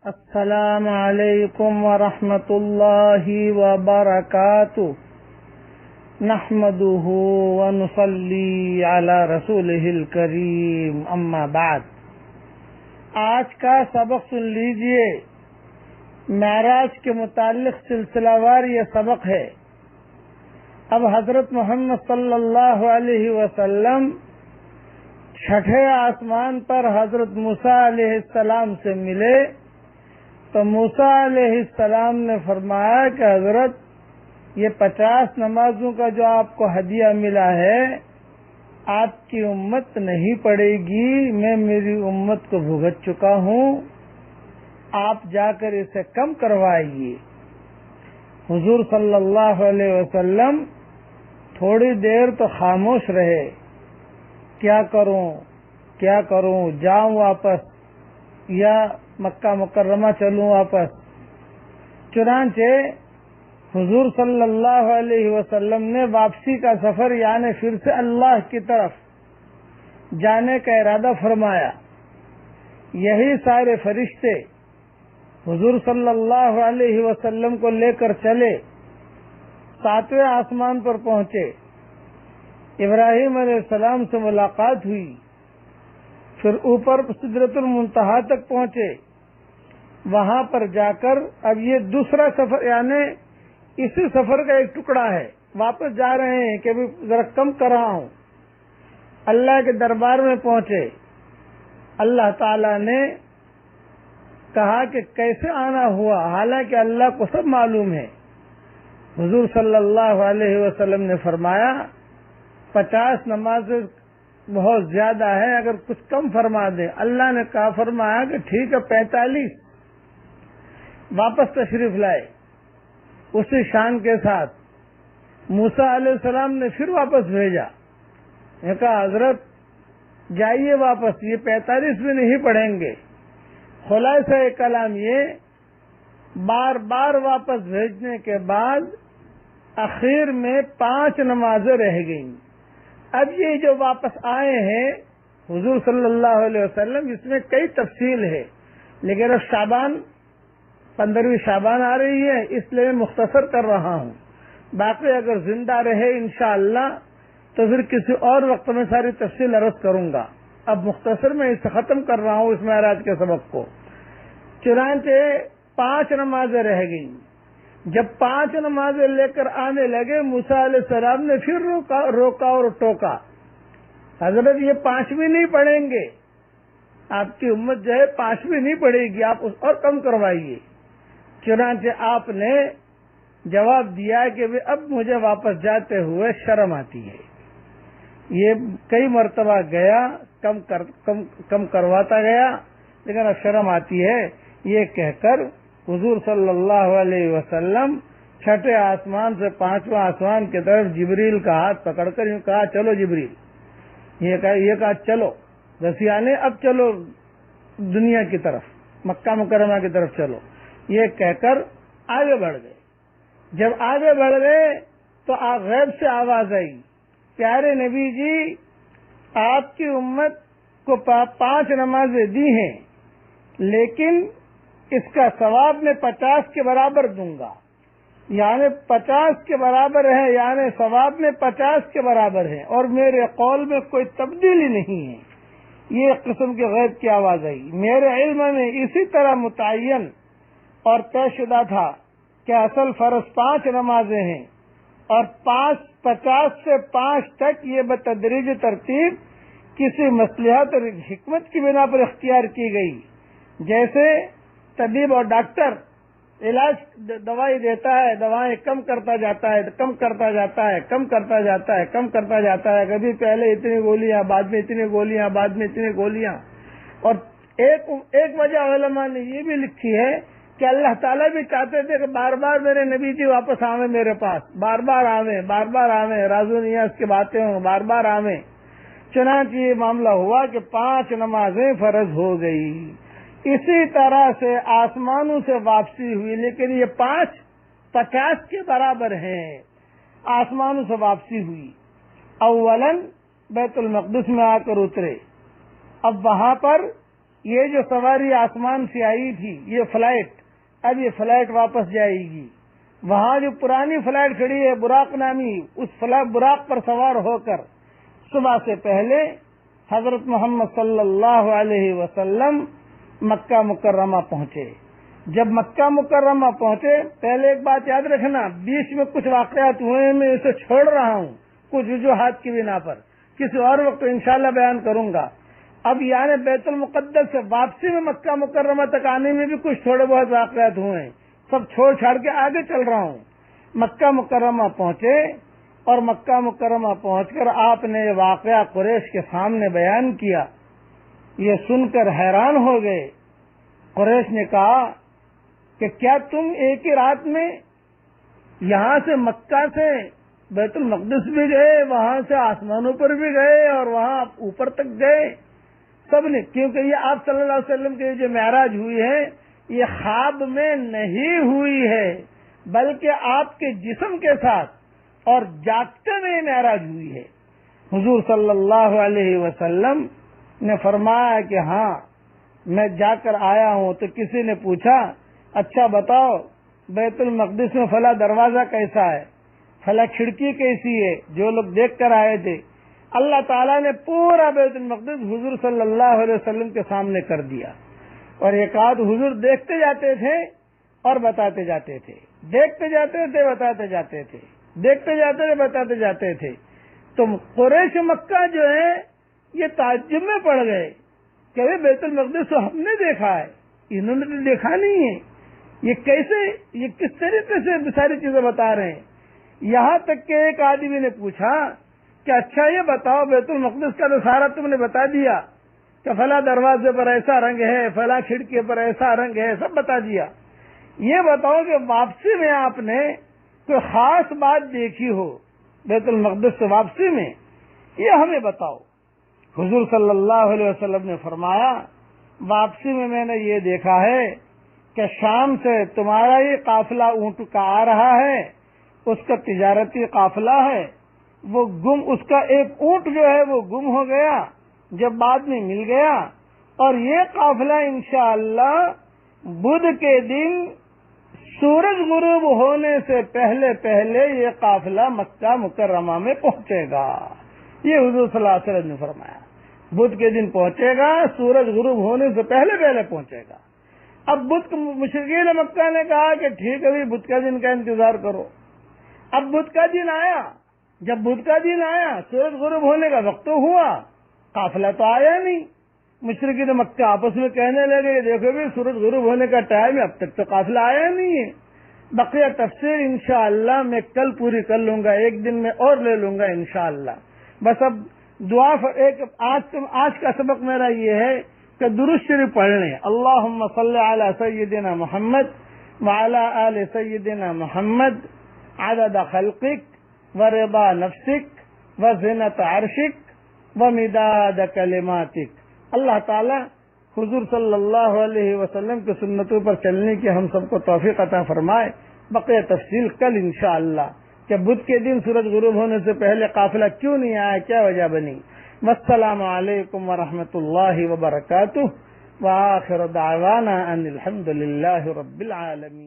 السلام علیکم ورحمۃ اللہ وبرکاتہ نحمده ونصلی علی رسولہ الکریم اما بعد۔ آج کا سبق سن لیجئے، معراج کے متعلق سلسلہ وار یہ سبق ہے۔ اب حضرت محمد صلی اللہ علیہ وسلم چھٹے آسمان پر حضرت موسیٰ علیہ السلام سے ملے تو موسیٰ علیہ السلام نے فرمایا کہ حضرت یہ 50 نمازوں کا جو آپ کو ہدیہ ملا ہے آپ کی امت نہیں پڑے گی، میں میری امت کو بھگت چکا ہوں، آپ جا کر اسے کم کروائیے۔ حضور صلی اللہ علیہ وسلم تھوڑی دیر تو خاموش رہے، کیا کروں، جاؤں واپس یا مکہ مکرمہ چلوں واپس؟ چنانچہ حضور صلی اللہ علیہ وسلم نے واپسی کا سفر یعنی پھر سے اللہ کی طرف جانے کا ارادہ فرمایا۔ یہی سارے فرشتے حضور صلی اللہ علیہ وسلم کو لے کر چلے، 7ویں آسمان پر پہنچے، ابراہیم علیہ السلام سے ملاقات ہوئی، پھر اوپر سدرۃ المنتہا تک پہنچے۔ وہاں پر جا کر اب یہ دوسرا سفر یعنی اسی سفر کا ایک ٹکڑا ہے، واپس جا رہے ہیں کہ ذرا کم کر رہا ہوں۔ اللہ کے دربار میں پہنچے، اللہ تعالی نے کہا کہ کیسے آنا ہوا، حالانکہ اللہ کو سب معلوم ہے۔ حضور صلی اللہ علیہ وسلم نے فرمایا 50 نمازیں بہت زیادہ ہے، اگر کچھ کم فرما دیں۔ اللہ نے کہا فرمایا کہ ٹھیک ہے 45۔ واپس تشریف لائے اسی شان کے ساتھ۔ موسیٰ علیہ السلام نے پھر واپس بھیجا، نے کہا حضرت جائیے واپس، یہ 45 بھی نہیں پڑھیں گے۔ خلاصہ کلام یہ بار بار واپس بھیجنے کے بعد اخیر میں 5 نمازیں رہ گئیں۔ اب یہ جو واپس آئے ہیں حضور صلی اللہ علیہ وسلم، اس میں کئی تفصیل ہے، لیکن اب شعبان 15ویں شعبان آ رہی ہے، اس لیے میں مختصر کر رہا ہوں۔ باقی اگر زندہ رہے انشاءاللہ تو پھر کسی اور وقت میں ساری تفصیل عرض کروں گا۔ اب مختصر میں اسے ختم کر رہا ہوں اس معراج کے سبق کو۔ چنانچہ 5 نمازیں رہ گئیں۔ جب 5 نمازیں لے کر آنے لگے، موسیٰ علیہ السلام نے پھر روکا اور ٹوکا، حضرت یہ 5ویں نہیں پڑھیں گے، آپ کی امت جو ہے 5ویں نہیں پڑھے گی، آپ اس اور کم کروائیے۔ چنانچہ آپ نے جواب دیا کہ اب مجھے واپس جاتے ہوئے شرم آتی ہے۔ یہ کئی مرتبہ گیا، کم کرواتا گیا، لیکن اب شرم آتی ہے۔ یہ کہہ کر حضور صلی اللہ علیہ وسلم چھٹے آسمان سے 5واں آسمان کی طرف جبریل کا ہاتھ پکڑ کر یوں کہا چلو جبریل، یہ کہا چلو بس یعنی اب چلو دنیا کی طرف، مکہ مکرمہ کی طرف چلو، یہ کہہ کر آگے بڑھ گئے۔ جب آگے بڑھ گئے تو غیب سے آواز آئی، پیارے نبی جی آپ کی امت کو 5 نمازیں دی ہیں، لیکن اس کا ثواب میں 50 کے برابر دوں گا، یعنی 50 کے برابر ہے، یعنی ثواب میں 50 کے برابر ہے، اور میرے قول میں کوئی تبدیلی نہیں ہے۔ یہ ایک قسم کی غیب کی آواز آئی۔ میرے علم میں اسی طرح متعین اور طے شدہ تھا کہ اصل فرض 5 نمازیں ہیں، اور 50 سے 5 تک یہ بتدریج ترتیب کسی مصلحت اور حکمت کی بنا پر اختیار کی گئی۔ جیسے طبیب اور ڈاکٹر علاج دوائی دیتا ہے، دوائیں کم کرتا جاتا ہے، کبھی پہلے اتنی گولیاں، بعد میں اتنی گولیاں، بعد میں اتنی گولیاں۔ اور ایک وجہ علماء نے یہ بھی لکھی ہے کہ اللہ تعالیٰ بھی چاہتے تھے کہ بار بار میرے نبی جی واپس آویں میرے پاس، بار بار آویں، راز و نیاز کی باتیں ہوں، بار بار آویں۔ چنانچہ یہ معاملہ ہوا کہ 5 نمازیں فرض ہو گئی۔ اسی طرح سے آسمانوں سے واپسی ہوئی، لیکن یہ 5 50 کے برابر ہیں۔ آسمانوں سے واپسی ہوئی، اولاً بیت المقدس میں آ کر اترے، اب وہاں پر یہ جو سواری آسمان سے آئی تھی، یہ فلائٹ، اب یہ فلائٹ واپس جائے گی۔ وہاں جو پرانی فلائٹ کھڑی ہے براق نامی، اس براق پر سوار ہو کر صبح سے پہلے حضرت محمد صلی اللہ علیہ وسلم مکہ مکرمہ پہنچے۔ جب مکہ مکرمہ پہنچے، پہلے ایک بات یاد رکھنا، بیچ میں کچھ واقعات ہوئے، میں اسے چھوڑ رہا ہوں کچھ وجوہات کی بنا پر، کسی اور وقت انشاءاللہ بیان کروں گا۔ اب یعنی بیت المقدس سے واپسی میں مکہ مکرمہ تک آنے میں بھی کچھ تھوڑے بہت واقعات ہوئے ہیں، سب چھوڑ چھاڑ کے آگے چل رہا ہوں۔ مکہ مکرمہ پہنچے اور مکہ مکرمہ پہنچ کر آپ نے یہ واقعہ قریش کے سامنے بیان کیا۔ یہ سن کر حیران ہو گئے۔ قریش نے کہا کہ کیا تم ایک ہی رات میں یہاں سے مکہ سے بیت المقدس بھی گئے، وہاں سے آسمانوں پر بھی گئے اور وہاں اوپر تک گئے؟ سب نے، کیونکہ یہ آپ صلی اللہ علیہ وسلم کی جو معراج ہوئی ہے یہ خواب میں نہیں ہوئی ہے، بلکہ آپ کے جسم کے ساتھ اور جاگتے میں معراج ہوئی ہے۔ حضور صلی اللہ علیہ وسلم نے فرمایا کہ ہاں میں جا کر آیا ہوں۔ تو کسی نے پوچھا اچھا بتاؤ بیت المقدس میں فلاں دروازہ کیسا ہے، فلاں کھڑکی کیسی ہے؟ جو لوگ دیکھ کر آئے تھے، اللہ تعالیٰ نے پورا بیت المقدس حضور صلی اللہ علیہ وسلم کے سامنے کر دیا، اور ایک آدھ حضور دیکھتے جاتے تھے اور بتاتے جاتے تھے، دیکھتے جاتے تھے بتاتے جاتے تھے، دیکھتے جاتے تھے بتاتے جاتے تھے۔ تو قریش مکہ جو ہے یہ تعجب میں پڑ گئے کہ بیت المقدس تو ہم نے دیکھا ہے، انہوں نے تو دیکھا نہیں ہے، یہ کیسے، یہ کس طریقے سے ساری چیزیں بتا رہے ہیں؟ یہاں تک کہ ایک آدمی نے پوچھا کہ اچھا یہ بتاؤ بیت المقدس کا تو سارا تم نے بتا دیا کہ فلاں دروازے پر ایسا رنگ ہے، فلاں کھڑکی پر ایسا رنگ ہے، سب بتا دیا، یہ بتاؤ کہ واپسی میں آپ نے کوئی خاص بات دیکھی ہو بیت المقدس سے واپسی میں، یہ ہمیں بتاؤ۔ حضور صلی اللہ علیہ وسلم نے فرمایا واپسی میں نے یہ دیکھا ہے کہ شام سے تمہارا یہ قافلہ اونٹ کا آ رہا ہے، اس کا تجارتی قافلہ ہے، وہ اس کا ایک اونٹ جو ہے وہ گم ہو گیا، جب بعد میں مل گیا، اور یہ قافلہ انشاءاللہ بدھ کے دن سورج غروب ہونے سے پہلے پہلے یہ قافلہ مکہ مکرمہ میں پہنچے گا۔ یہ حضور صلی اللہ علیہ وسلم نے فرمایا، بدھ کے دن پہنچے گا، سورج غروب ہونے سے پہلے پہلے پہنچے گا۔ اب مشرکین مکہ نے کہا کہ ٹھیک ہے بدھ کا دن کا انتظار کرو۔ اب بدھ کا دن آیا، جب بدھ کا دن آیا سورج غروب ہونے کا وقت تو ہوا، قافلہ تو آیا نہیں۔ مشرکین مکہ آپس میں کہنے لگے دیکھو بھی سورج غروب ہونے کا ٹائم ہے، اب تک تو قافلہ آیا نہیں ہے۔ بقیہ تفسیر انشاءاللہ میں کل پوری کر لوں گا، ایک دن میں اور لے لوں گا انشاءاللہ۔ بس اب دعا آج کا سبق میرا یہ ہے کہ درود شریف پڑھ لیں، اللہم صلی علی سیدنا محمد وعلی آل سیدنا محمد عدد خلقک ورضا نفسک وزنت عرشک ومداد کلماتک۔ اللہ تعالی حضور صلی اللہ علیہ وسلم کی سنتوں پر چلنے کی ہم سب کو توفیق عطا فرمائے۔ بقیہ تفصیل کل انشاءاللہ کہ بدھ کے دن سورج غروب ہونے سے پہلے قافلہ کیوں نہیں آیا، کیا وجہ بنی۔ والسلام علیکم ورحمۃ اللہ وبرکاتہ، وآخر دعوانا ان الحمد للہ رب العالمین۔